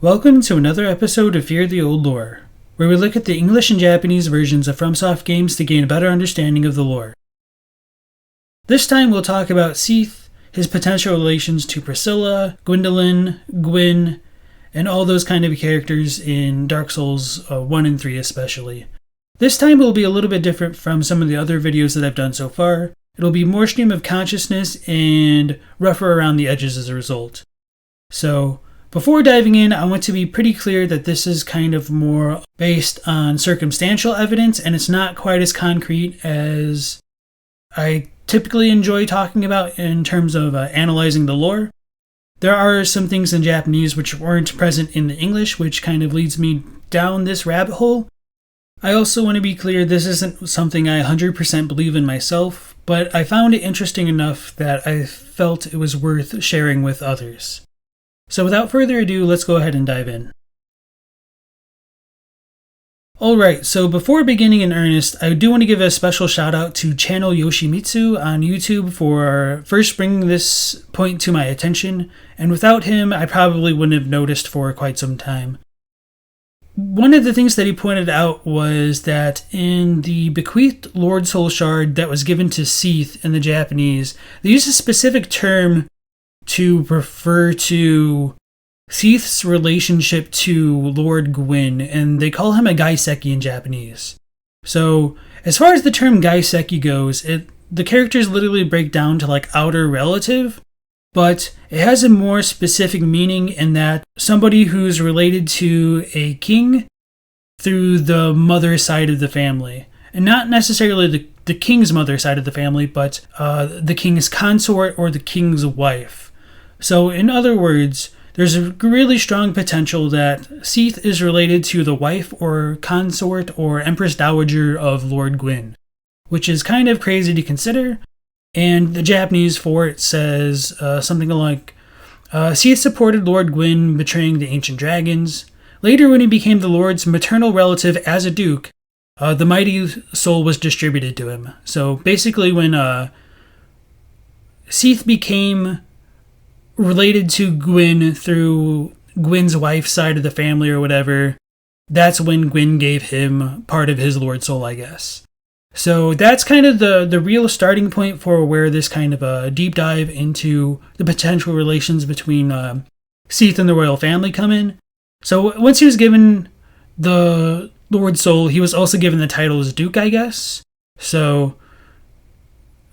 Welcome to another episode of Fear the Old Lore, where we look at the English and Japanese versions of FromSoft games to gain a better understanding of the lore. This time we'll talk about Seath, his potential relations to Priscilla, Gwendolyn, Gwyn, and all those kind of characters in Dark Souls 1 and 3 especially. This time will be a little bit different from some of the other videos that I've done so far. It'll be more stream of consciousness and rougher around the edges as a result. So, before diving in, I want to be pretty clear that this is kind of more based on circumstantial evidence, and it's not quite as concrete as I typically enjoy talking about in terms of analyzing the lore. There are some things in Japanese which weren't present in the English, which kind of leads me down this rabbit hole. I also want to be clear, this isn't something I 100% believe in myself, but I found it interesting enough that I felt it was worth sharing with others. So without further ado, let's go ahead and dive in. Alright, so before beginning in earnest, I do want to give a special shout out to Channel Yoshimitsu on YouTube for first bringing this point to my attention, and without him, I probably wouldn't have noticed for quite some time. One of the things that he pointed out was that in the bequeathed Lord Soul Shard that was given to Seath in the Japanese, they use a specific term to refer to Seath's relationship to Lord Gwyn, and they call him a Gaiseki in Japanese. So, as far as the term Gaiseki goes, the characters literally break down to like outer relative, but it has a more specific meaning in that somebody who's related to a king through the mother side of the family. And not necessarily the king's mother side of the family, but the king's consort or the king's wife. So, in other words, there's a really strong potential that Seath is related to the wife or consort or Empress Dowager of Lord Gwyn, which is kind of crazy to consider. And the Japanese for it says something like, Seath supported Lord Gwyn betraying the ancient dragons. Later, when he became the Lord's maternal relative as a duke, the mighty soul was distributed to him. So basically when Seath became related to Gwyn through Gwyn's wife's side of the family or whatever, that's when Gwyn gave him part of his Lord Soul, I guess. So that's kind of the real starting point for where this kind of a deep dive into the potential relations between Seath and the royal family come in. So once he was given the Lord Soul, he was also given the title as Duke, I guess. So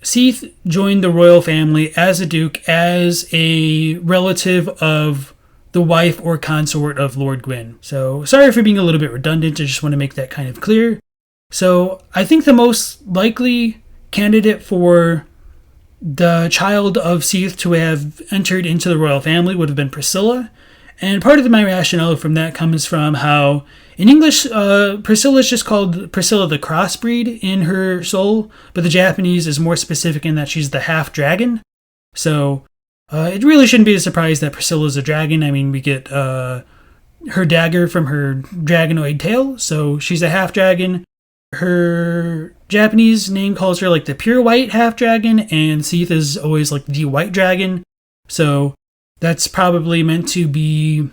Seath joined the royal family as a duke, as a relative of the wife or consort of Lord Gwyn. So, sorry for being a little bit redundant, I just want to make that kind of clear. So, I think the most likely candidate for the child of Seath to have entered into the royal family would have been Priscilla. And part of my rationale from that comes from how, in English, Priscilla is just called Priscilla the Crossbreed in her soul, but the Japanese is more specific in that she's the half-dragon. So, it really shouldn't be a surprise that Priscilla is a dragon. I mean, we get her dagger from her dragonoid tail, so she's a half-dragon. Her Japanese name calls her like the pure white half-dragon, and Seath is always like the white dragon. So that's probably meant to be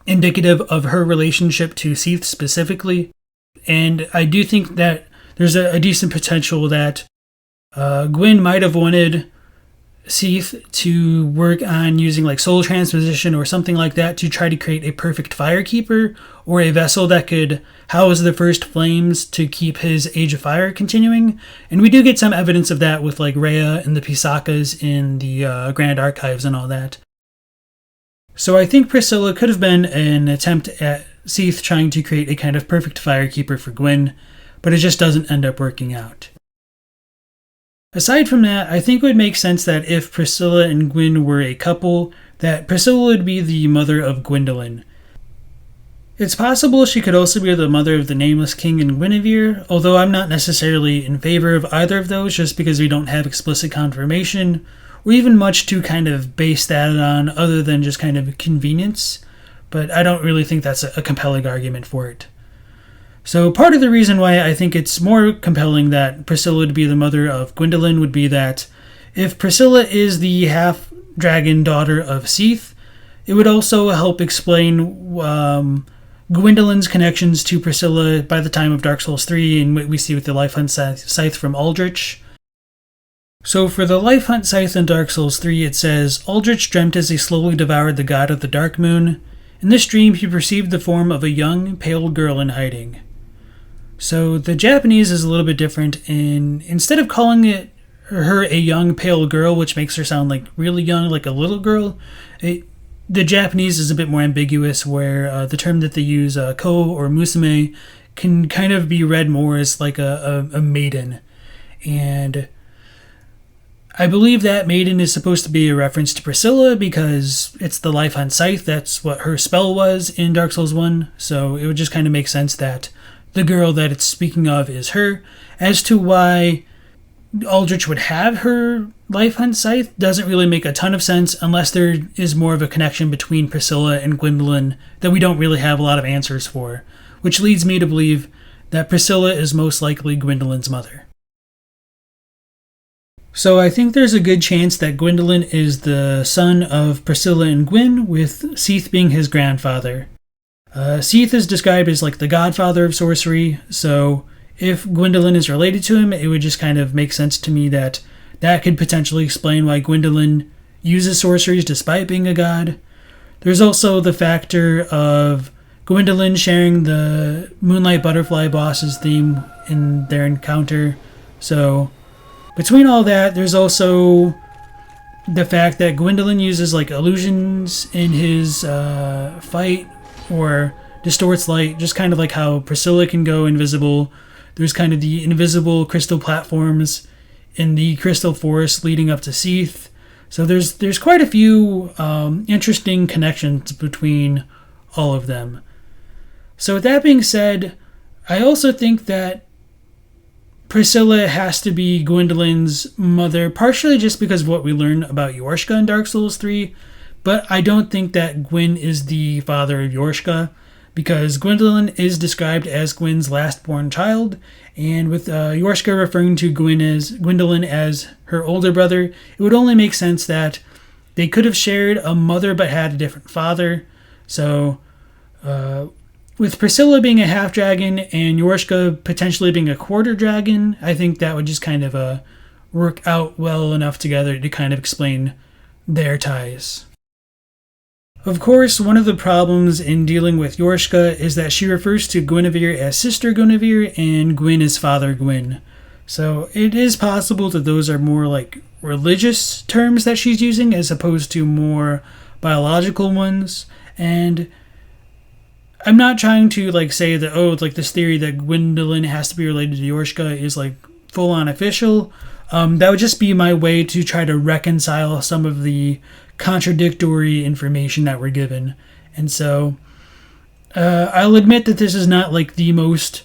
indicative of her relationship to Seath specifically. And I do think that there's a decent potential that Gwyn might have wanted Seath to work on using like soul transposition or something like that to try to create a perfect firekeeper or a vessel that could house the first flames to keep his Age of Fire continuing. And we do get some evidence of that with like Rhea and the Pisakas in the Grand Archives and all that. So I think Priscilla could have been an attempt at Seath trying to create a kind of perfect firekeeper for Gwyn, but it just doesn't end up working out. Aside from that, I think it would make sense that if Priscilla and Gwyn were a couple, that Priscilla would be the mother of Gwendolyn. It's possible she could also be the mother of the Nameless King and Guinevere, although I'm not necessarily in favor of either of those just because we don't have explicit confirmation, or even much to kind of base that on other than just kind of convenience, but I don't really think that's a compelling argument for it. So part of the reason why I think it's more compelling that Priscilla would be the mother of Gwendolyn would be that if Priscilla is the half-dragon daughter of Seath, It would also help explain Gwendolyn's connections to Priscilla by the time of Dark Souls 3 and what we see with the Life Hunt Scythe from Aldrich. So for the Life Hunt Scythe in Dark Souls 3, it says, Aldrich dreamt as he slowly devoured the god of the Dark Moon. In this dream, he perceived the form of a young, pale girl in hiding. So the Japanese is a little bit different instead of calling her a young, pale girl, which makes her sound like really young, like a little girl, the Japanese is a bit more ambiguous, where the term that they use, ko or musume, can kind of be read more as like a maiden. And I believe that maiden is supposed to be a reference to Priscilla because it's the Life Hunt Scythe. That's what her spell was in Dark Souls 1. So it would just kind of make sense that the girl that it's speaking of is her. As to why Aldrich would have her Life Hunt Scythe doesn't really make a ton of sense unless there is more of a connection between Priscilla and Gwendolyn that we don't really have a lot of answers for, which leads me to believe that Priscilla is most likely Gwendolyn's mother. So I think there's a good chance that Gwendolyn is the son of Priscilla and Gwyn, with Seath being his grandfather. Seath is described as like the godfather of sorcery, so if Gwendolyn is related to him, it would just kind of make sense to me that could potentially explain why Gwendolyn uses sorceries despite being a god. There's also the factor of Gwendolyn sharing the Moonlight Butterfly boss's theme in their encounter. So between all that, there's also the fact that Gwendolyn uses like illusions in his fight, or distorts light, just kind of like how Priscilla can go invisible. There's kind of the invisible crystal platforms in the crystal forest leading up to Seath. So there's quite a few interesting connections between all of them. So with that being said, I also think that Priscilla has to be Gwendolyn's mother, partially just because of what we learn about Yorshka in Dark Souls 3, but I don't think that Gwyn is the father of Yorshka, because Gwendolyn is described as Gwyn's last-born child, and with Yorshka referring to Gwendolyn as her older brother, it would only make sense that they could have shared a mother but had a different father. So with Priscilla being a half-dragon and Yorshka potentially being a quarter-dragon, I think that would just kind of work out well enough together to kind of explain their ties. Of course, one of the problems in dealing with Yorshka is that she refers to Guinevere as Sister Guinevere and Gwyn as Father Gwyn. So it is possible that those are more like religious terms that she's using as opposed to more biological ones. And I'm not trying to like say that, like this theory that Gwendolyn has to be related to Yorshka is like full on official. That would just be my way to try to reconcile some of the contradictory information that we're given. And so I'll admit that this is not like the most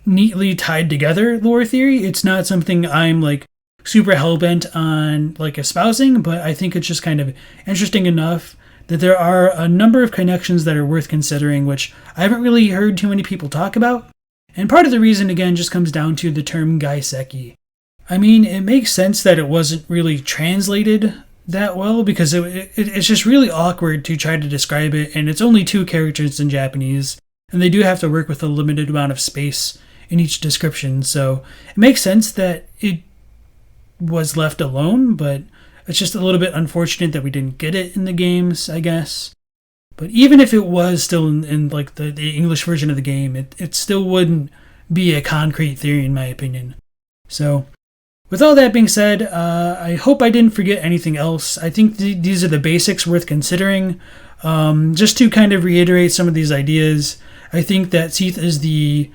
neatly tied together lore theory. It's not something I'm like super hellbent on like espousing, but I think it's just kind of interesting enough that there are a number of connections that are worth considering, which I haven't really heard too many people talk about. And part of the reason, again, just comes down to the term Gaiseki. I mean, it makes sense that it wasn't really translated that well, because it's just really awkward to try to describe it, and it's only 2 characters in Japanese, and they do have to work with a limited amount of space in each description, so it makes sense that it was left alone, but it's just a little bit unfortunate that we didn't get it in the games, I guess. But even if it was still in like the English version of the game, it still wouldn't be a concrete theory in my opinion. So with all that being said, I hope I didn't forget anything else. I think these are the basics worth considering. Just to kind of reiterate some of these ideas, I think that Seath is the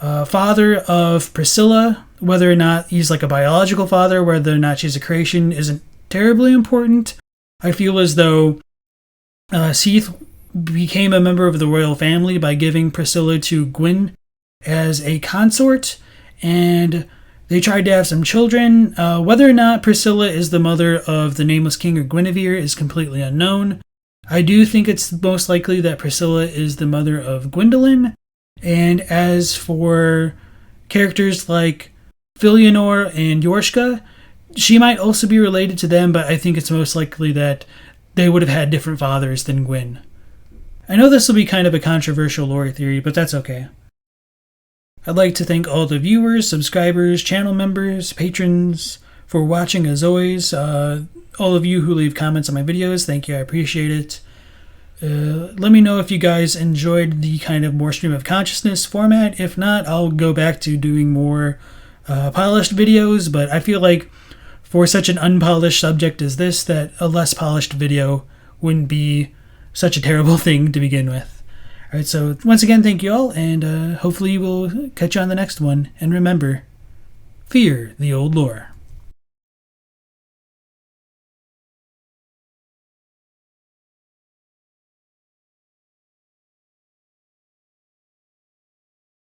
father of Priscilla. Whether or not he's like a biological father, whether or not she's a creation, isn't terribly important. I feel as though Seath became a member of the royal family by giving Priscilla to Gwyn as a consort, and they tried to have some children. Whether or not Priscilla is the mother of the Nameless King or Guinevere is completely unknown. I do think it's most likely that Priscilla is the mother of Gwendolyn. And as for characters like Filianor and Yorshka, she might also be related to them, but I think it's most likely that they would have had different fathers than Gwyn. I know this will be kind of a controversial lore theory, but that's okay. I'd like to thank all the viewers, subscribers, channel members, patrons for watching as always. All of you who leave comments on my videos, thank you, I appreciate it. Let me know if you guys enjoyed the kind of more stream of consciousness format. If not, I'll go back to doing more polished videos, but I feel like for such an unpolished subject as this, that a less polished video wouldn't be such a terrible thing to begin with. Alright, so once again, thank you all, and hopefully we'll catch you on the next one. And remember, fear the old lore.